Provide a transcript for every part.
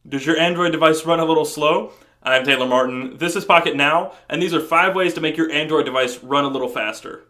Does your Android device run a little slow? I'm Taylor Martin. This is Pocket Now, and these are 5 ways to make your Android device run a little faster.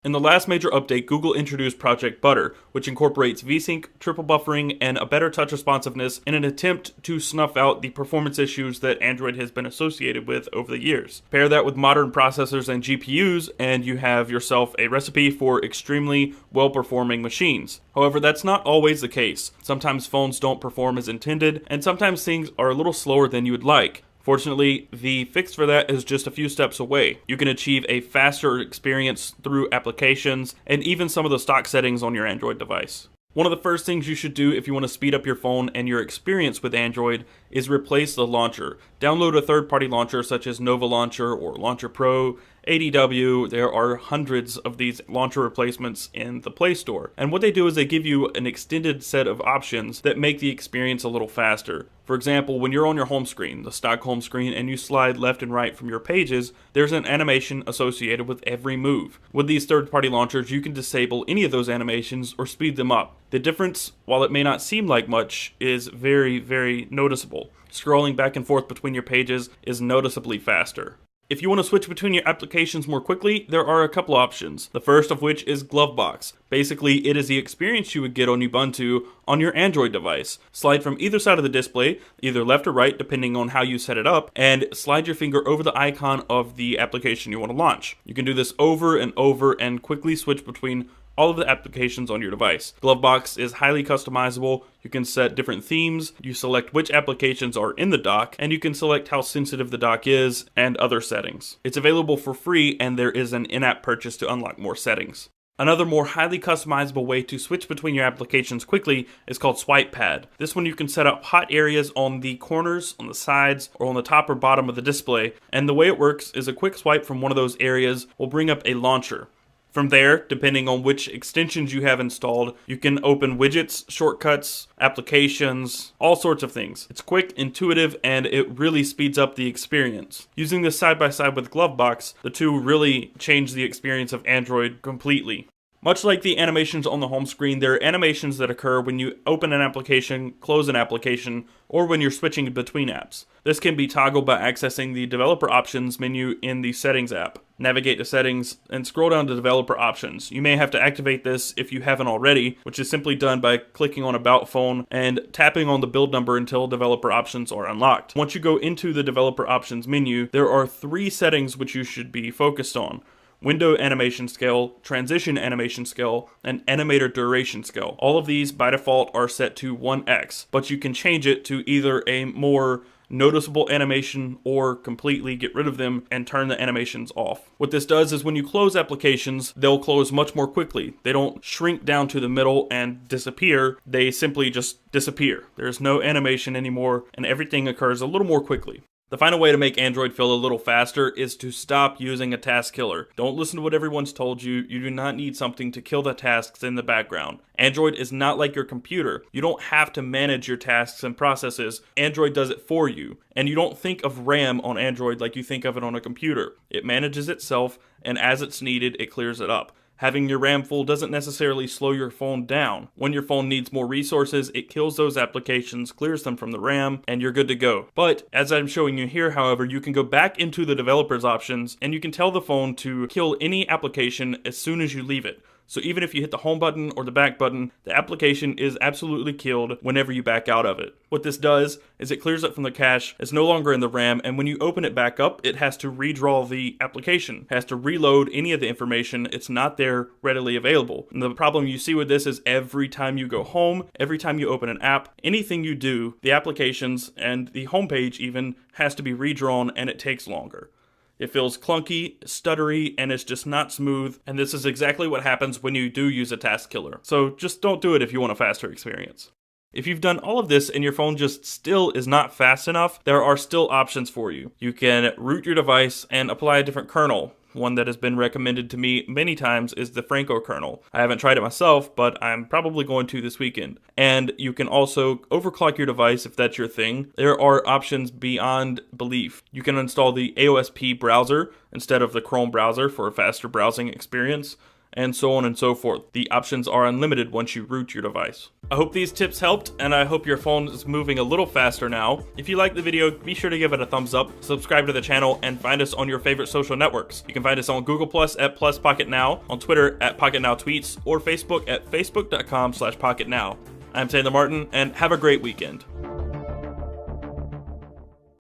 In the last major update, Google introduced Project Butter, which incorporates VSync, triple buffering, and a better touch responsiveness in an attempt to snuff out the performance issues that Android has been associated with over the years. Pair that with modern processors and GPUs, and you have yourself a recipe for extremely well-performing machines. However, that's not always the case. Sometimes phones don't perform as intended, and sometimes things are a little slower than you would like. Fortunately, the fix for that is just a few steps away. You can achieve a faster experience through applications and even some of the stock settings on your Android device. One of the first things you should do if you want to speed up your phone and your experience with Android is replace the launcher. Download a third-party launcher such as Nova Launcher or Launcher Pro, ADW. There are hundreds of these launcher replacements in the Play Store. And what they do is they give you an extended set of options that make the experience a little faster. For example, when you're on your home screen, the stock home screen, and you slide left and right from your pages, there's an animation associated with every move. With these third-party launchers, you can disable any of those animations or speed them up. The difference, while it may not seem like much, is very, very noticeable. Scrolling back and forth between your pages is noticeably faster. If you want to switch between your applications more quickly, there are a couple options. The first of which is Glovebox. Basically, it is the experience you would get on Ubuntu on your Android device. Slide from either side of the display, either left or right, depending on how you set it up, and slide your finger over the icon of the application you want to launch. You can do this over and over and quickly switch between all of the applications on your device. Glovebox is highly customizable. You can set different themes, you select which applications are in the dock, and you can select how sensitive the dock is and other settings. It's available for free, and there is an in-app purchase to unlock more settings. Another more highly customizable way to switch between your applications quickly is called Swipe Pad. This one you can set up hot areas on the corners, on the sides, or on the top or bottom of the display, and the way it works is a quick swipe from one of those areas will bring up a launcher. From there, depending on which extensions you have installed, you can open widgets, shortcuts, applications, all sorts of things. It's quick, intuitive, and it really speeds up the experience. Using this side by side with Glovebox, the two really change the experience of Android completely. Much like the animations on the home screen, there are animations that occur when you open an application, close an application, or when you're switching between apps. This can be toggled by accessing the Developer Options menu in the Settings app. Navigate to Settings and scroll down to Developer Options. You may have to activate this if you haven't already, which is simply done by clicking on About Phone and tapping on the build number until Developer Options are unlocked. Once you go into the Developer Options menu, there are 3 settings which you should be focused on: Window Animation Scale, Transition Animation Scale, and Animator Duration Scale. All of these by default are set to 1x, but you can change it to either a more noticeable animation or completely get rid of them and turn the animations off. What this does is when you close applications, they'll close much more quickly. They don't shrink down to the middle and disappear. They simply just disappear. There's no animation anymore, and everything occurs a little more quickly. The final way to make Android feel a little faster is to stop using a task killer. Don't listen to what everyone's told you. You do not need something to kill the tasks in the background. Android is not like your computer. You don't have to manage your tasks and processes. Android does it for you. And you don't think of RAM on Android like you think of it on a computer. It manages itself, and as it's needed, it clears it up. Having your RAM full doesn't necessarily slow your phone down. When your phone needs more resources, it kills those applications, clears them from the RAM, and you're good to go. But, as I'm showing you here, however, you can go back into the developer's options, and you can tell the phone to kill any application as soon as you leave it. So even if you hit the home button or the back button, the application is absolutely killed whenever you back out of it. What this does is it clears it from the cache, it's no longer in the RAM, and when you open it back up, it has to redraw the application. It has to reload any of the information. It's not there readily available. And the problem you see with this is every time you go home, every time you open an app, anything you do, the applications and the homepage even has to be redrawn, and it takes longer. It feels clunky, stuttery, and it's just not smooth, and this is exactly what happens when you do use a task killer. So just don't do it if you want a faster experience. If you've done all of this and your phone just still is not fast enough, there are still options for you. You can root your device and apply a different kernel. One that has been recommended to me many times is the Franco kernel. I haven't tried it myself, but I'm probably going to this weekend. And you can also overclock your device if that's your thing. There are options beyond belief. You can install the AOSP browser instead of the Chrome browser for a faster browsing experience. and so on and so forth. The options are unlimited once you root your device. I hope these tips helped, and I hope your phone is moving a little faster now. If you liked the video, be sure to give it a thumbs up, subscribe to the channel, and find us on your favorite social networks. You can find us on Google Plus at +PocketNow, on Twitter at PocketNowTweets, or Facebook at facebook.com/PocketNow. I'm Taylor Martin, and have a great weekend.